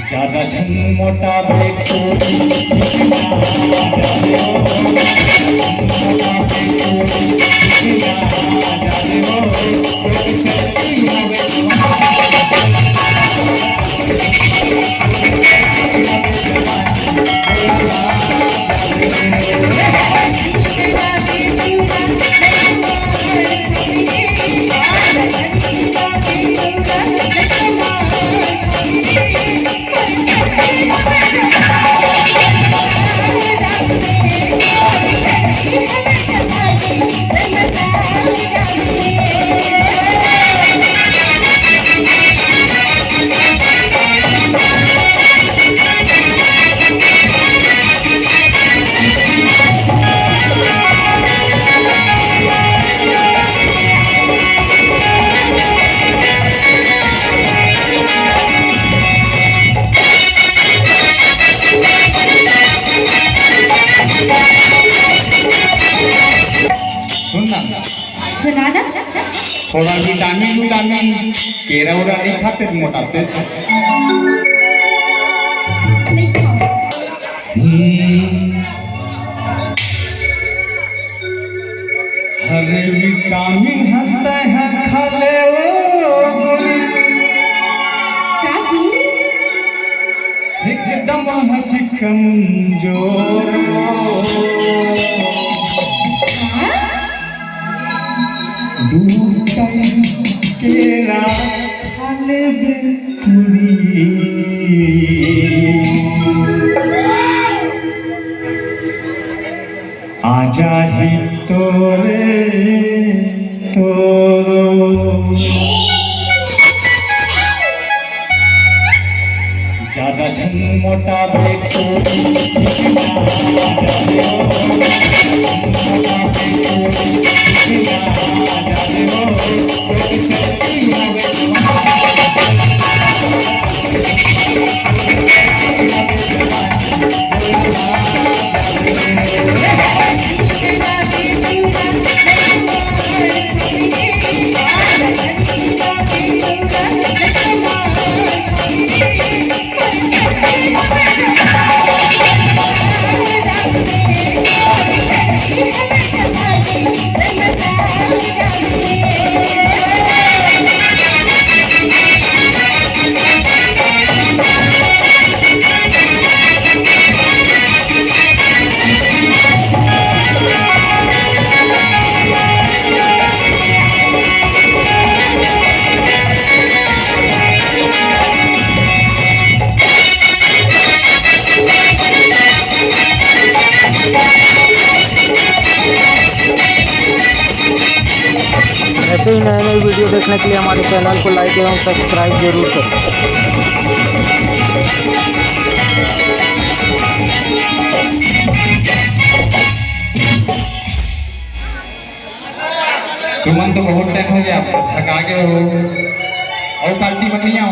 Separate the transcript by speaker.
Speaker 1: ज्यादा झन मोटा बेटो
Speaker 2: सुना
Speaker 1: थोड़ा विटामिन केरा उरा नहीं खाते मोटाते हर विटामिन हता है खाले एकदम चिकन जोर केरा खाले बेकुरी आजा ही तोरे तोरो ज्यादा झन मोटा बेटो
Speaker 3: ऐसे ही नए नए वीडियो देखने के लिए हमारे चैनल को लाइक एवं सब्सक्राइब जरूर करें।
Speaker 1: तुमन तो बहुत टाइम हो गया थका गए हो और पार्टी बनिया